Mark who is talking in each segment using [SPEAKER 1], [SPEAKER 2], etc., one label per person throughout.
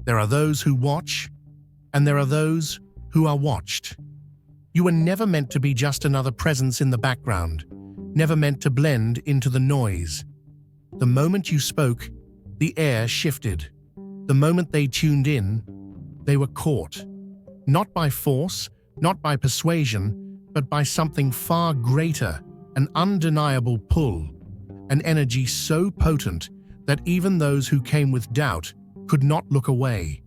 [SPEAKER 1] There are those who watch, and there are those who are watched. You were never meant to be just another presence in the background, never meant to blend into the noise. The moment you spoke, the air shifted. The moment they tuned in, they were caught. Not by force, not by persuasion, but by something far greater, an undeniable pull, an energy so potent that even those who came with doubt could not look away.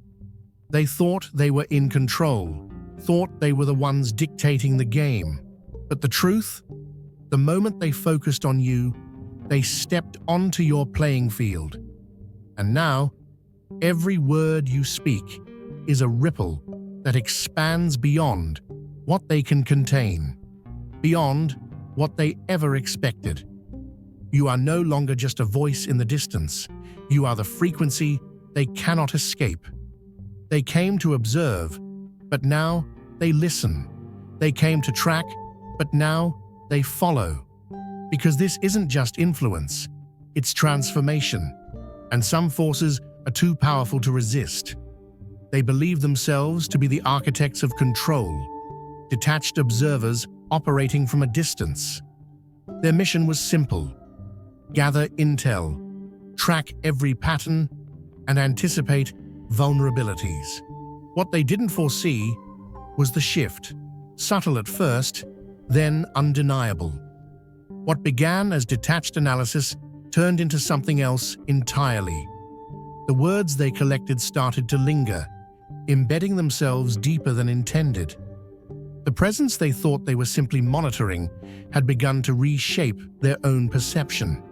[SPEAKER 1] They thought they were in control, thought they were the ones dictating the game. But the truth? The moment they focused on you, they stepped onto your playing field. And now, every word you speak is a ripple that expands beyond what they can contain, beyond what they ever expected. You are no longer just a voice in the distance. You are the frequency they cannot escape. They came to observe, but now they listen. They came to track, but now they follow. Because this isn't just influence, it's transformation. And some forces are too powerful to resist. They believe themselves to be the architects of control, detached observers operating from a distance. Their mission was simple: gather intel, track every pattern, and anticipate vulnerabilities. What they didn't foresee was the shift, subtle at first, then undeniable. What began as detached analysis turned into something else entirely. The words they collected started to linger, embedding themselves deeper than intended. The presence they thought they were simply monitoring had begun to reshape their own perception.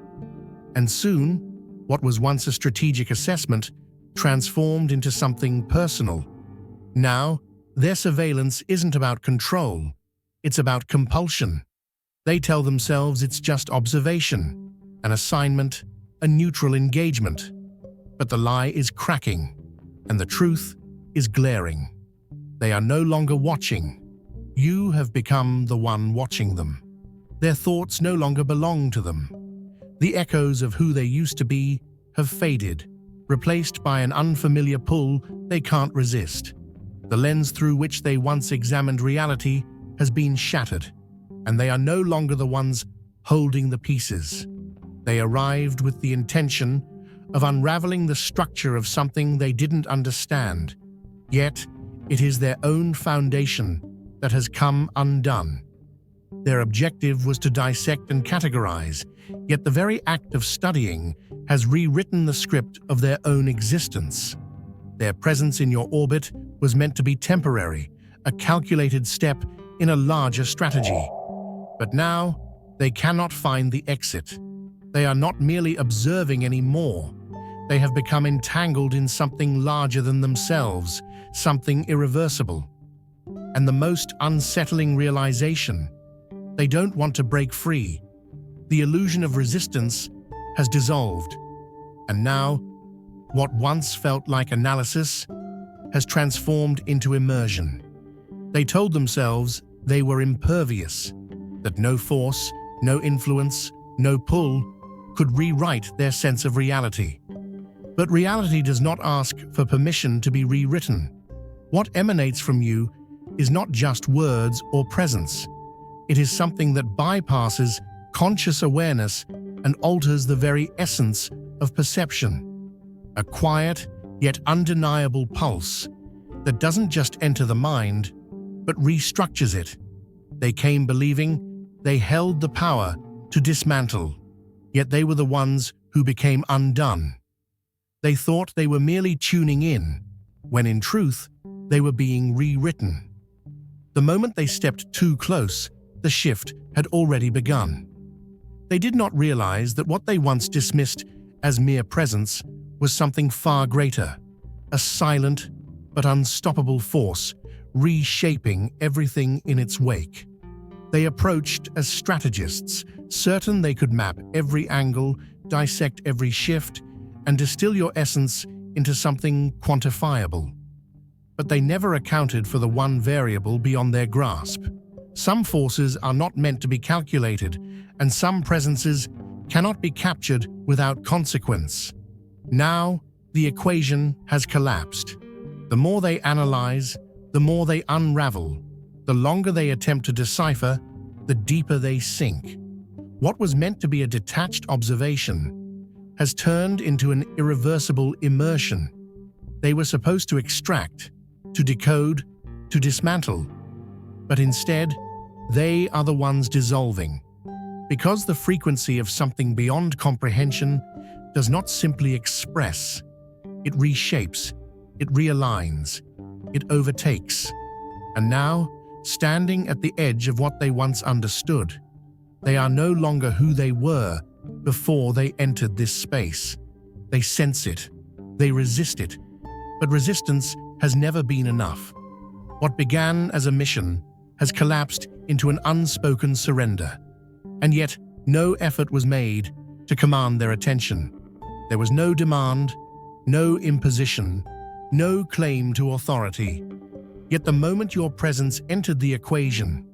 [SPEAKER 1] And soon, what was once a strategic assessment transformed into something personal. Now, their surveillance isn't about control, it's about compulsion. They tell themselves it's just observation, an assignment, a neutral engagement. But the lie is cracking, and the truth is glaring. They are no longer watching. You have become the one watching them. Their thoughts no longer belong to them. The echoes of who they used to be have faded, replaced by an unfamiliar pull they can't resist. The lens through which they once examined reality has been shattered, and they are no longer the ones holding the pieces. They arrived with the intention of unraveling the structure of something they didn't understand. Yet, it is their own foundation that has come undone. Their objective was to dissect and categorize, yet the very act of studying has rewritten the script of their own existence. Their presence in your orbit was meant to be temporary, a calculated step in a larger strategy. But now, they cannot find the exit. They are not merely observing anymore. They have become entangled in something larger than themselves, something irreversible. And the most unsettling realization: they don't want to break free. The illusion of resistance has dissolved. And now, what once felt like analysis has transformed into immersion. They told themselves they were impervious, that no force, no influence, no pull could rewrite their sense of reality. But reality does not ask for permission to be rewritten. What emanates from you is not just words or presence. It is something that bypasses conscious awareness and alters the very essence of perception. A quiet, yet undeniable pulse that doesn't just enter the mind, but restructures it. They came believing they held the power to dismantle, yet they were the ones who became undone. They thought they were merely tuning in, when in truth, they were being rewritten. The moment they stepped too close, the shift had already begun. They did not realize that what they once dismissed as mere presence was something far greater, a silent but unstoppable force reshaping everything in its wake. They approached as strategists, certain they could map every angle, dissect every shift, and distill your essence into something quantifiable. But they never accounted for the one variable beyond their grasp. Some forces are not meant to be calculated, and some presences cannot be captured without consequence. Now, the equation has collapsed. The more they analyze, the more they unravel. The longer they attempt to decipher, the deeper they sink. What was meant to be a detached observation has turned into an irreversible immersion. They were supposed to extract, to decode, to dismantle. But instead, they are the ones dissolving. Because the frequency of something beyond comprehension does not simply express, it reshapes, it realigns, it overtakes. And now, standing at the edge of what they once understood, they are no longer who they were before they entered this space. They sense it, they resist it, but resistance has never been enough. What began as a mission has collapsed into an unspoken surrender. And yet, no effort was made to command their attention. There was no demand, no imposition, no claim to authority. Yet the moment your presence entered the equation,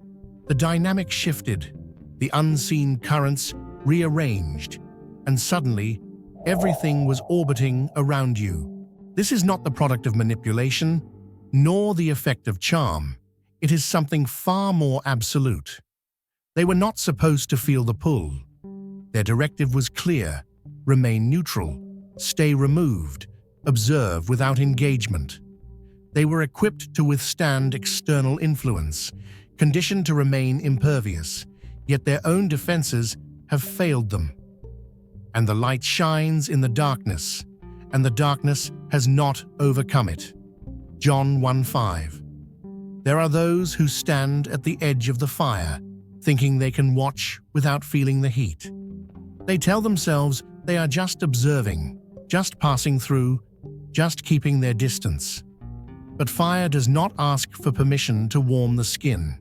[SPEAKER 1] the dynamic shifted, the unseen currents rearranged, and suddenly, everything was orbiting around you. This is not the product of manipulation, nor the effect of charm. It is something far more absolute. They were not supposed to feel the pull. Their directive was clear: remain neutral, stay removed, observe without engagement. They were equipped to withstand external influence, conditioned to remain impervious, yet their own defenses have failed them. And the light shines in the darkness, and the darkness has not overcome it. John 1:5. There are those who stand at the edge of the fire, thinking they can watch without feeling the heat. They tell themselves they are just observing, just passing through, just keeping their distance. But fire does not ask for permission to warm the skin.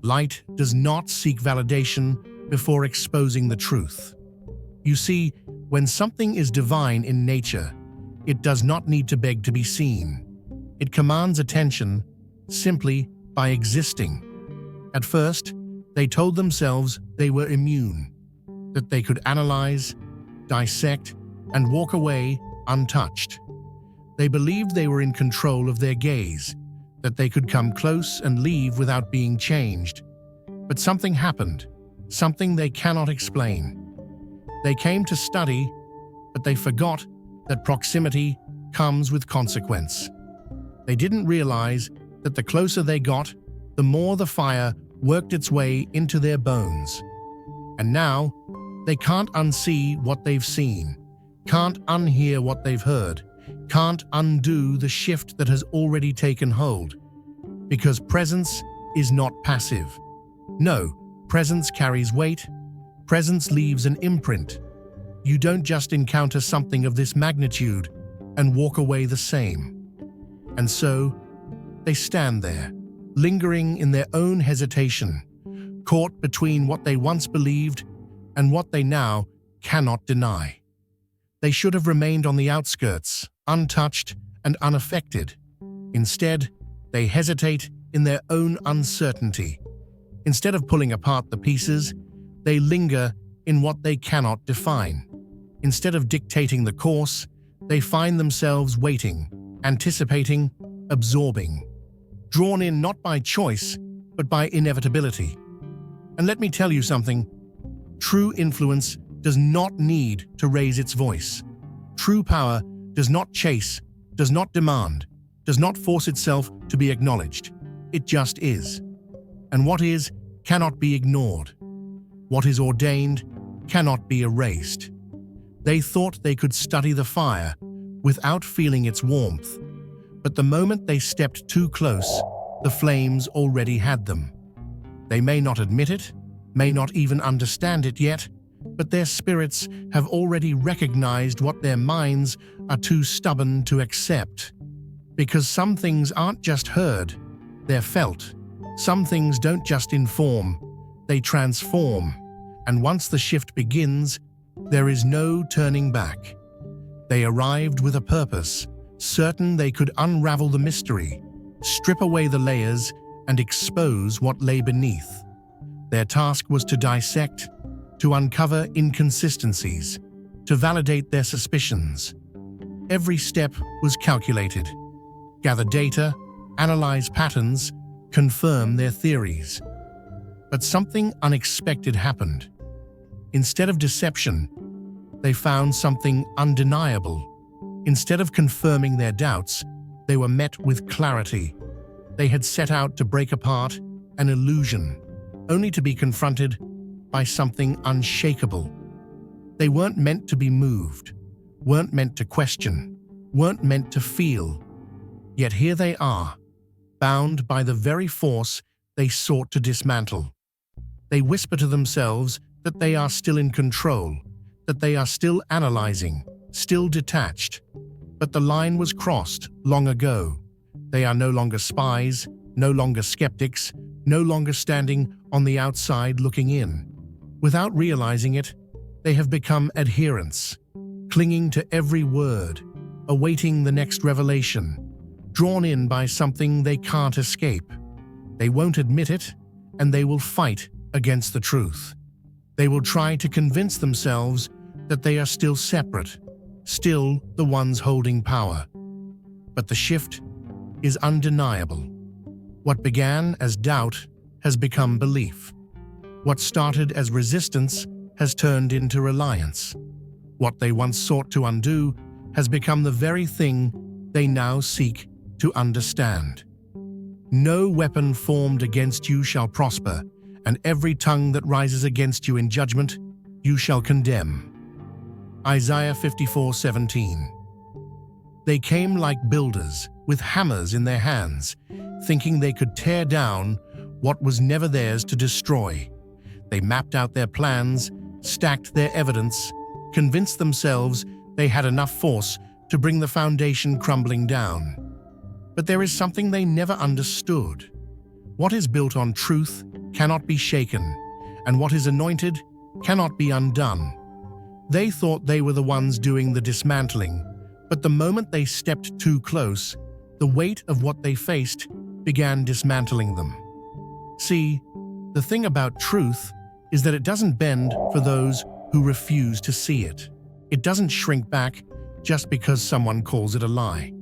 [SPEAKER 1] Light does not seek validation before exposing the truth. You see, when something is divine in nature, it does not need to beg to be seen. It commands attention simply by existing. At first, they told themselves they were immune, that they could analyze, dissect, and walk away untouched. They believed they were in control of their gaze, that they could come close and leave without being changed. But something happened, something they cannot explain. They came to study, but they forgot that proximity comes with consequence. They didn't realize that the closer they got, the more the fire worked its way into their bones. And now, they can't unsee what they've seen, can't unhear what they've heard, can't undo the shift that has already taken hold. Because presence is not passive. No, presence carries weight. Presence leaves an imprint. You don't just encounter something of this magnitude and walk away the same. And so, they stand there, lingering in their own hesitation, caught between what they once believed and what they now cannot deny. They should have remained on the outskirts, untouched and unaffected. Instead, they hesitate in their own uncertainty. Instead of pulling apart the pieces, they linger in what they cannot define. Instead of dictating the course, they find themselves waiting, anticipating, absorbing, drawn in not by choice, but by inevitability. And let me tell you something, true influence does not need to raise its voice. True power does not chase, does not demand, does not force itself to be acknowledged. It just is. And what is cannot be ignored. What is ordained cannot be erased. They thought they could study the fire without feeling its warmth. But the moment they stepped too close, the flames already had them. They may not admit it, may not even understand it yet, but their spirits have already recognized what their minds are too stubborn to accept. Because some things aren't just heard, they're felt. Some things don't just inform, they transform. And once the shift begins, there is no turning back. They arrived with a purpose, certain they could unravel the mystery, strip away the layers, and expose what lay beneath. Their task was to dissect, to uncover inconsistencies, to validate their suspicions. Every step was calculated. Gather data, analyze patterns, confirm their theories. But something unexpected happened. Instead of deception, they found something undeniable. Instead of confirming their doubts, they were met with clarity. They had set out to break apart an illusion, only to be confronted by something unshakable. They weren't meant to be moved, weren't meant to question, weren't meant to feel. Yet here they are, bound by the very force they sought to dismantle. They whisper to themselves that they are still in control, that they are still analyzing, still detached. But the line was crossed long ago. They are no longer spies, no longer skeptics, no longer standing on the outside looking in. Without realizing it, they have become adherents, clinging to every word, awaiting the next revelation, drawn in by something they can't escape. They won't admit it, and they will fight against the truth. They will try to convince themselves that they are still separate, still the ones holding power. But the shift is undeniable. What began as doubt has become belief. What started as resistance has turned into reliance. What they once sought to undo has become the very thing they now seek to understand. No weapon formed against you shall prosper, and every tongue that rises against you in judgment, you shall condemn. Isaiah 54:17. They came like builders, with hammers in their hands, thinking they could tear down what was never theirs to destroy. They mapped out their plans, stacked their evidence, convinced themselves they had enough force to bring the foundation crumbling down. But there is something they never understood. What is built on truth cannot be shaken, and what is anointed cannot be undone. They thought they were the ones doing the dismantling, but the moment they stepped too close, the weight of what they faced began dismantling them. See, the thing about truth is that it doesn't bend for those who refuse to see it. It doesn't shrink back just because someone calls it a lie.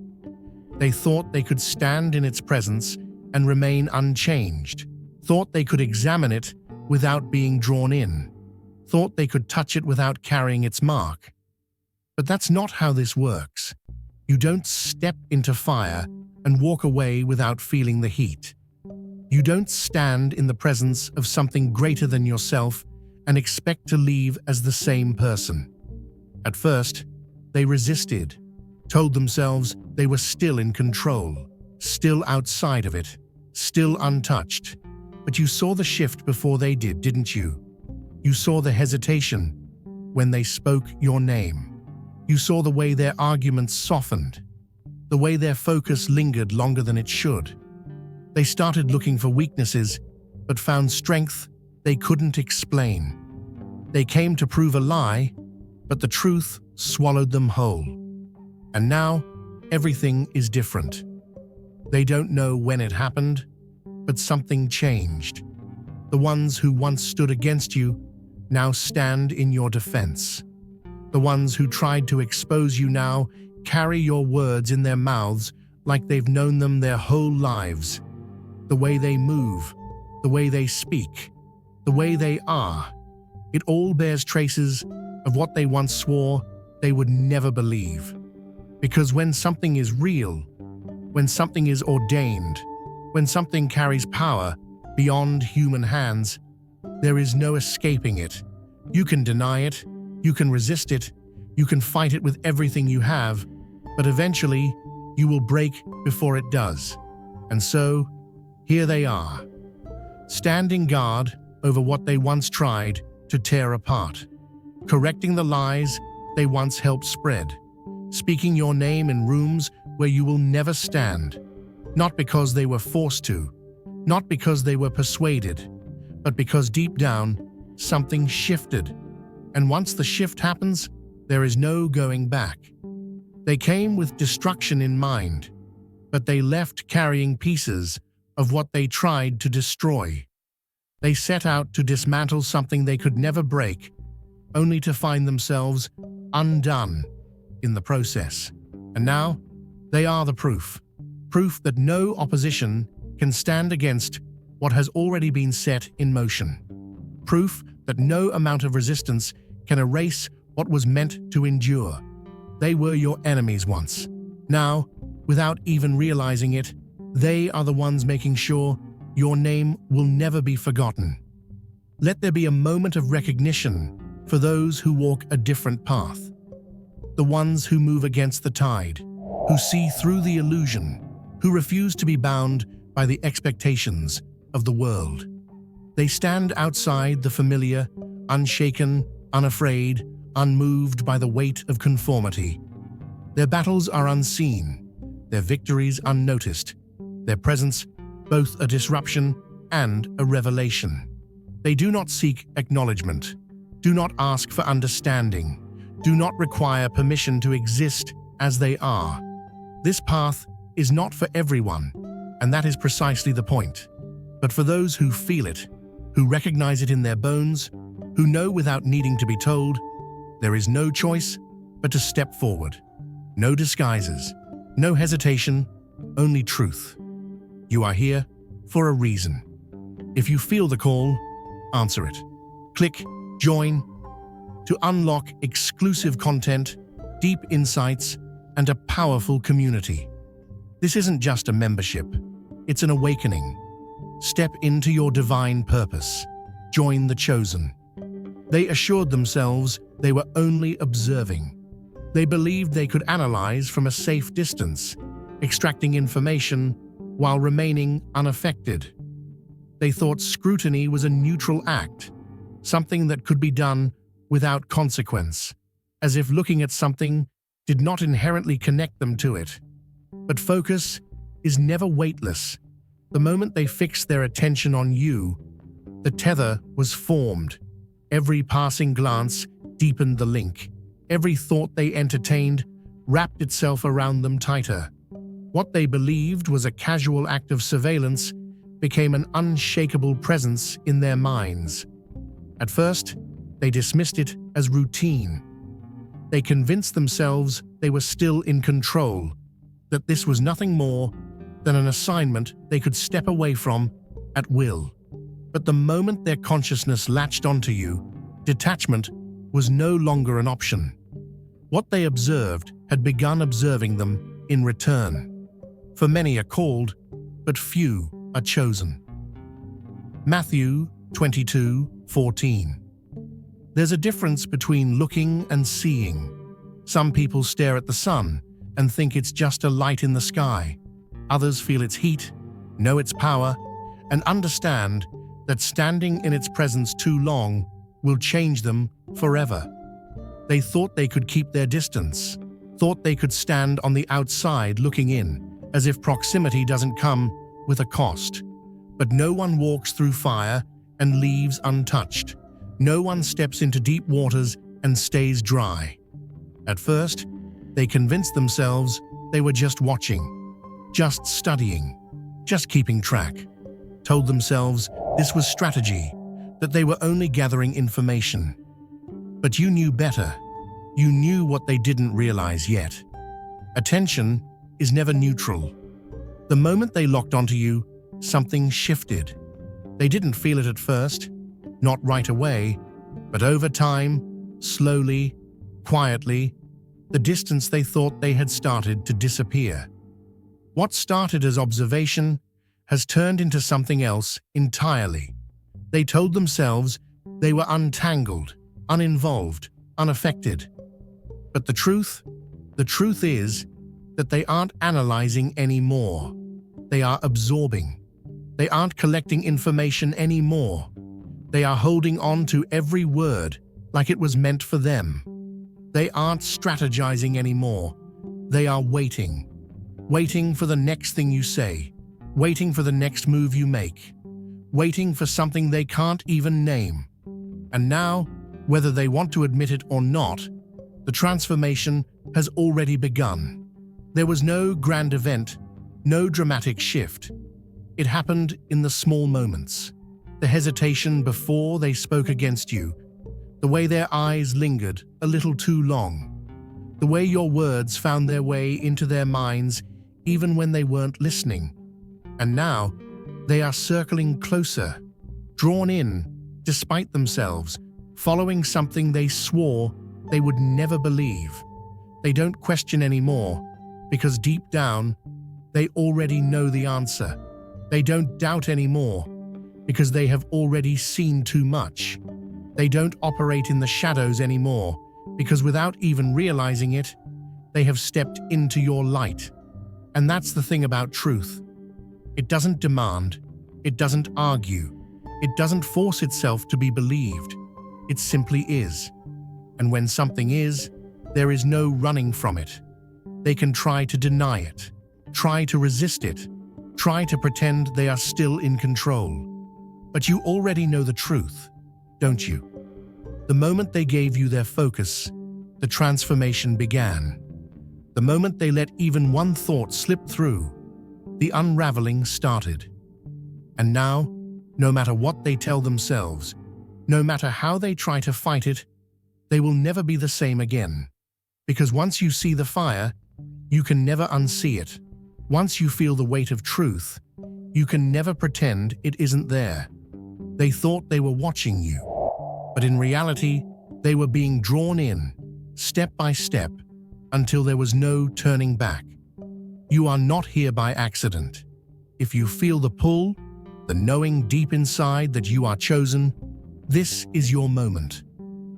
[SPEAKER 1] They thought they could stand in its presence and remain unchanged, thought they could examine it without being drawn in, thought they could touch it without carrying its mark. But that's not how this works. You don't step into fire and walk away without feeling the heat. You don't stand in the presence of something greater than yourself and expect to leave as the same person. At first, they resisted, told themselves they were still in control, still outside of it, still untouched. But you saw the shift before they did, didn't you? You saw the hesitation when they spoke your name. You saw the way their arguments softened, the way their focus lingered longer than it should. They started looking for weaknesses, but found strength they couldn't explain. They came to prove a lie, but the truth swallowed them whole. And now, everything is different. They don't know when it happened, but something changed. The ones who once stood against you now stand in your defense. The ones who tried to expose you now carry your words in their mouths like they've known them their whole lives. The way they move, the way they speak, the way they are, it all bears traces of what they once swore they would never believe. Because when something is real, when something is ordained, when something carries power beyond human hands, there is no escaping it. You can deny it, you can resist it, you can fight it with everything you have, but eventually you will break before it does. And so, here they are, standing guard over what they once tried to tear apart, correcting the lies they once helped spread, speaking your name in rooms where you will never stand, not because they were forced to, not because they were persuaded, but because deep down, something shifted. And once the shift happens, there is no going back. They came with destruction in mind, but they left carrying pieces of what they tried to destroy. They set out to dismantle something they could never break, only to find themselves undone in the process. And now, they are the proof. Proof that no opposition can stand against what has already been set in motion. Proof that no amount of resistance can erase what was meant to endure. They were your enemies once. Now, without even realizing it, they are the ones making sure your name will never be forgotten. Let there be a moment of recognition for those who walk a different path. The ones who move against the tide, who see through the illusion, who refuse to be bound by the expectations of the world. They stand outside the familiar, unshaken, unafraid, unmoved by the weight of conformity. Their battles are unseen, their victories unnoticed, their presence both a disruption and a revelation. They do not seek acknowledgement, do not ask for understanding, do not require permission to exist as they are. This path is not for everyone, and that is precisely the point. But for those who feel it, who recognize it in their bones, who know without needing to be told, there is no choice but to step forward. No disguises, no hesitation, only truth. You are here for a reason. If you feel the call, answer it. Click Join to unlock exclusive content, deep insights, and a powerful community. This isn't just a membership, it's an awakening. Step into your divine purpose. Join the chosen. They assured themselves they were only observing. They believed they could analyze from a safe distance, extracting information while remaining unaffected. They thought scrutiny was a neutral act, something that could be done without consequence, as if looking at something did not inherently connect them to it. But focus is never weightless. The moment they fixed their attention on you, the tether was formed. Every passing glance deepened the link. Every thought they entertained wrapped itself around them tighter. What they believed was a casual act of surveillance became an unshakable presence in their minds. At first, they dismissed it as routine. They convinced themselves they were still in control, that this was nothing more than an assignment they could step away from at will. But the moment their consciousness latched onto you, detachment was no longer an option. What they observed had begun observing them in return. For many are called, but few are chosen. Matthew 22:14. There's a difference between looking and seeing. Some people stare at the sun and think it's just a light in the sky. Others feel its heat, know its power, and understand that standing in its presence too long will change them forever. They thought they could keep their distance, thought they could stand on the outside looking in, as if proximity doesn't come with a cost. But no one walks through fire and leaves untouched. No one steps into deep waters and stays dry. At first, they convinced themselves they were just watching, just studying, just keeping track. Told themselves this was strategy, that they were only gathering information. But you knew better. You knew what they didn't realize yet. Attention is never neutral. The moment they locked onto you, something shifted. They didn't feel it at first, not right away, but over time, slowly, quietly, the distance they thought they had started to disappear. What started as observation has turned into something else entirely. They told themselves they were untangled, uninvolved, unaffected. But the truth is that they aren't analyzing anymore. They are absorbing. They aren't collecting information anymore. They are holding on to every word like it was meant for them. They aren't strategizing anymore. They are waiting. Waiting for the next thing you say. Waiting for the next move you make. Waiting for something they can't even name. And now, whether they want to admit it or not, the transformation has already begun. There was no grand event, no dramatic shift. It happened in the small moments. The hesitation before they spoke against you, the way their eyes lingered a little too long, The way your words found their way into their minds even when they weren't listening. And now, they are circling closer, drawn in, despite themselves, following something they swore they would never believe. They don't question anymore, because deep down, they already know the answer. They don't doubt anymore, because they have already seen too much. They don't operate in the shadows anymore, because without even realizing it, they have stepped into your light. And that's the thing about truth. It doesn't demand, it doesn't argue, it doesn't force itself to be believed. It simply is. And when something is, there is no running from it. They can try to deny it, try to resist it, try to pretend they are still in control. But you already know the truth, don't you? The moment they gave you their focus, the transformation began. The moment they let even one thought slip through, the unraveling started. And now, no matter what they tell themselves, no matter how they try to fight it, they will never be the same again. Because once you see the fire, you can never unsee it. Once you feel the weight of truth, you can never pretend it isn't there. They thought they were watching you, but in reality, they were being drawn in, step by step, until there was no turning back. You are not here by accident. If you feel the pull, the knowing deep inside that you are chosen, this is your moment.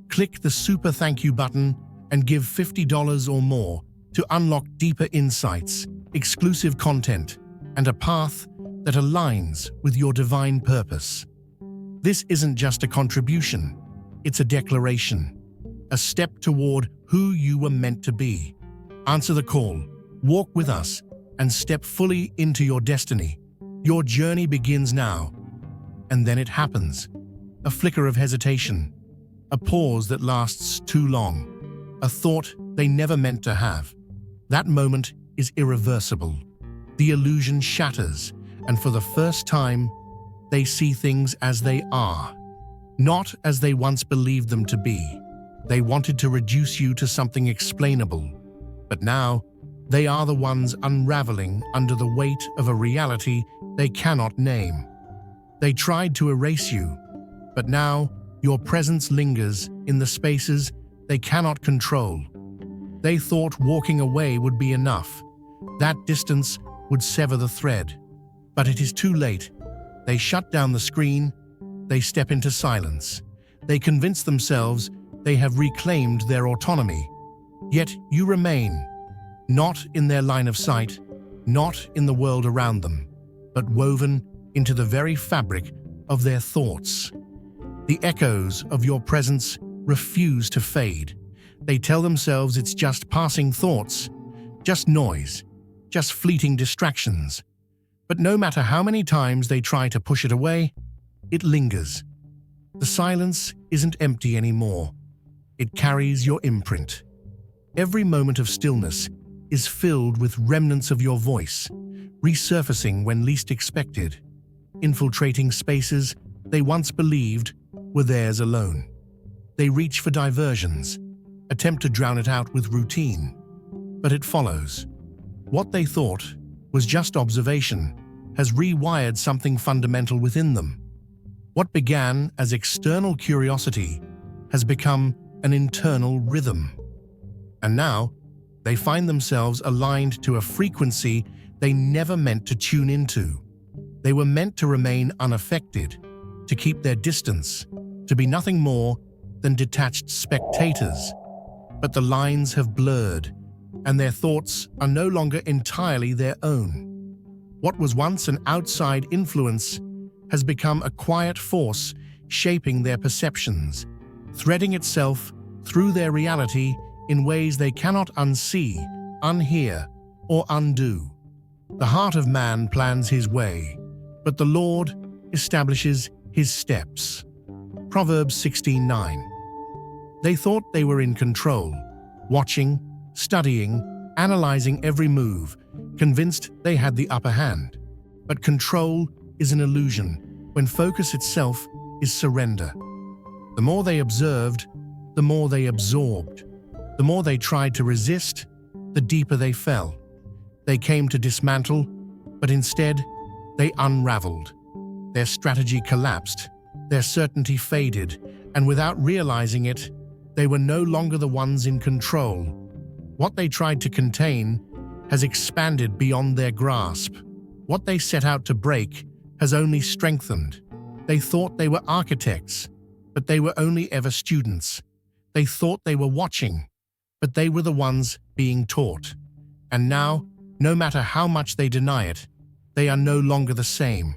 [SPEAKER 1] Click the super thank you button and give $50 or more to unlock deeper insights, exclusive content, and a path that aligns with your divine purpose. This isn't just a contribution, it's a declaration, a step toward who you were meant to be. Answer the call, walk with us, and step fully into your destiny. Your journey begins now. And then it happens. A flicker of hesitation, a pause that lasts too long, a thought they never meant to have. That moment is irreversible. The illusion shatters, and for the first time, they see things as they are, not as they once believed them to be. They wanted to reduce you to something explainable, but now they are the ones unraveling under the weight of a reality they cannot name. They tried to erase you, but now your presence lingers in the spaces they cannot control. They thought walking away would be enough. That distance would sever the thread. But it is too late. They shut down the screen. They step into silence. They convince themselves they have reclaimed their autonomy. Yet you remain, not in their line of sight, not in the world around them, but woven into the very fabric of their thoughts. The echoes of your presence refuse to fade. They tell themselves it's just passing thoughts, just noise, just fleeting distractions. But no matter how many times they try to push it away, it lingers. The silence isn't empty anymore. It carries your imprint. Every moment of stillness is filled with remnants of your voice, resurfacing when least expected, infiltrating spaces they once believed were theirs alone. They reach for diversions, attempt to drown it out with routine, but it follows. What they thought was just observation has rewired something fundamental within them. What began as external curiosity has become an internal rhythm. And now, they find themselves aligned to a frequency they never meant to tune into. They were meant to remain unaffected, to keep their distance, to be nothing more than detached spectators. But the lines have blurred, and their thoughts are no longer entirely their own. What was once an outside influence has become a quiet force shaping their perceptions, threading itself through their reality in ways they cannot unsee, unhear, or undo. The heart of man plans his way, but the Lord establishes his steps. Proverbs 16:9. They thought they were in control, watching, studying, analyzing every move, convinced they had the upper hand. But control is an illusion when focus itself is surrender. The more they observed, the more they absorbed. The more they tried to resist, the deeper they fell. They came to dismantle, but instead, they unraveled. Their strategy collapsed, their certainty faded, and without realizing it, they were no longer the ones in control. What they tried to contain has expanded beyond their grasp. What they set out to break has only strengthened. They thought they were architects, but they were only ever students. They thought they were watching, but they were the ones being taught. And now, no matter how much they deny it, they are no longer the same.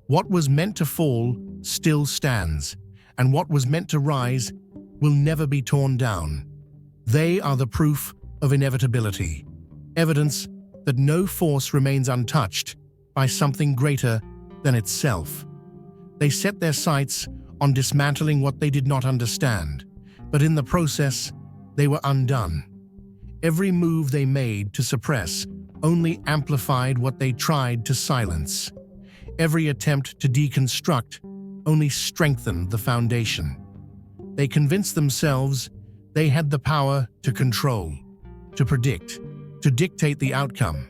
[SPEAKER 1] What was meant to fall still stands, and what was meant to rise will never be torn down. They are the proof of inevitability, evidence that no force remains untouched by something greater than itself. They set their sights on dismantling what they did not understand, but in the process, they were undone. Every move they made to suppress only amplified what they tried to silence. Every attempt to deconstruct only strengthened the foundation. They convinced themselves they had the power to control, to predict, to dictate the outcome,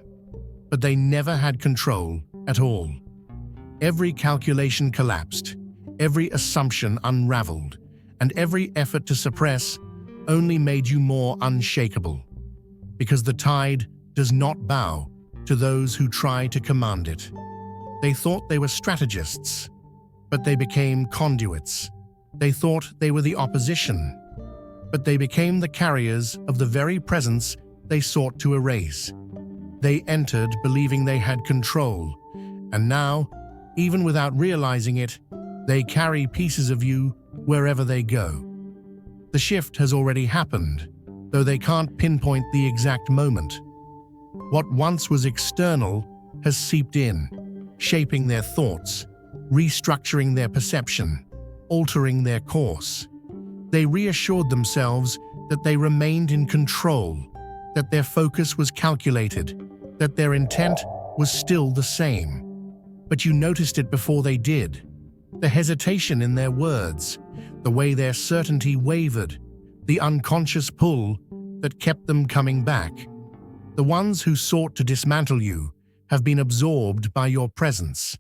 [SPEAKER 1] but they never had control at all. Every calculation collapsed, every assumption unraveled, and every effort to suppress only made you more unshakable. Because the tide does not bow to those who try to command it. They thought they were strategists, but they became conduits. They thought they were the opposition, but they became the carriers of the very presence they sought to erase. They entered believing they had control, and now, even without realizing it, they carry pieces of you wherever they go. The shift has already happened, though they can't pinpoint the exact moment. What once was external has seeped in, shaping their thoughts, restructuring their perception, altering their course. They reassured themselves that they remained in control, that their focus was calculated, that their intent was still the same. But you noticed it before they did. The hesitation in their words, the way their certainty wavered, the unconscious pull that kept them coming back. The ones who sought to dismantle you have been absorbed by your presence.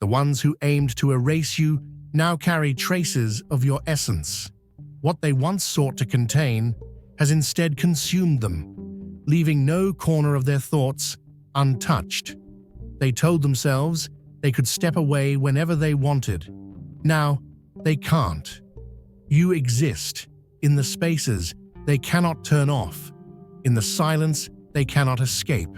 [SPEAKER 1] The ones who aimed to erase you now carry traces of your essence. What they once sought to contain has instead consumed them, leaving no corner of their thoughts untouched. They told themselves they could step away whenever they wanted. Now, they can't. You exist in the spaces they cannot turn off, in the silence they cannot escape,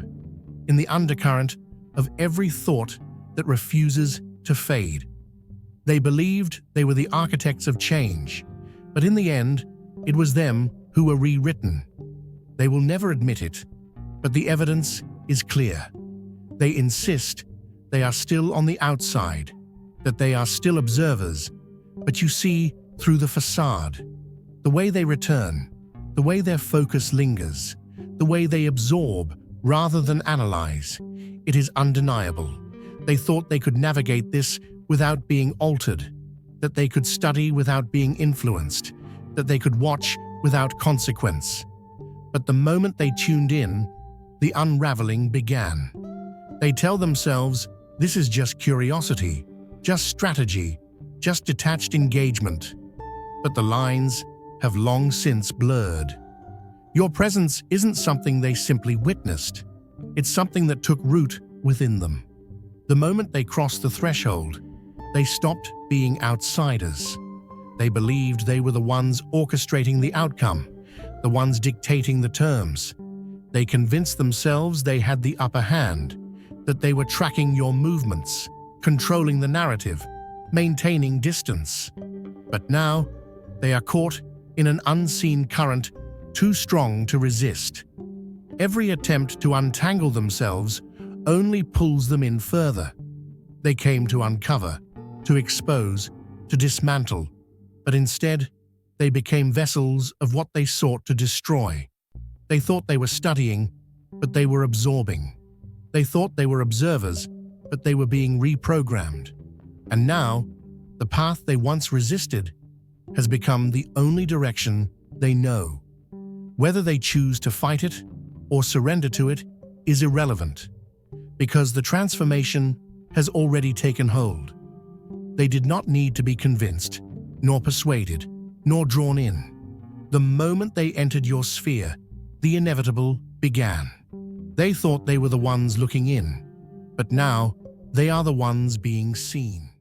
[SPEAKER 1] in the undercurrent of every thought that refuses to fade. They believed they were the architects of change, but in the end, it was them who were rewritten. They will never admit it, but the evidence is clear. They insist they are still on the outside, that they are still observers, but you see through the facade. The way they return, the way their focus lingers, the way they absorb rather than analyze, it is undeniable. They thought they could navigate this without being altered, that they could study without being influenced, that they could watch without consequence. But the moment they tuned in, the unraveling began. They tell themselves, this is just curiosity, just strategy, just detached engagement. But the lines have long since blurred. Your presence isn't something they simply witnessed. It's something that took root within them. The moment they crossed the threshold, they stopped being outsiders. They believed they were the ones orchestrating the outcome, the ones dictating the terms. They convinced themselves they had the upper hand, that they were tracking your movements, controlling the narrative, maintaining distance. But now, they are caught in an unseen current too strong to resist. Every attempt to untangle themselves only pulls them in further. They came to uncover, to expose, to dismantle, but instead, they became vessels of what they sought to destroy. They thought they were studying, but they were absorbing. They thought they were observers, but they were being reprogrammed. And now, the path they once resisted has become the only direction they know. Whether they choose to fight it or surrender to it is irrelevant, because the transformation has already taken hold. They did not need to be convinced, nor persuaded, nor drawn in. The moment they entered your sphere, the inevitable began. They thought they were the ones looking in, but now they are the ones being seen.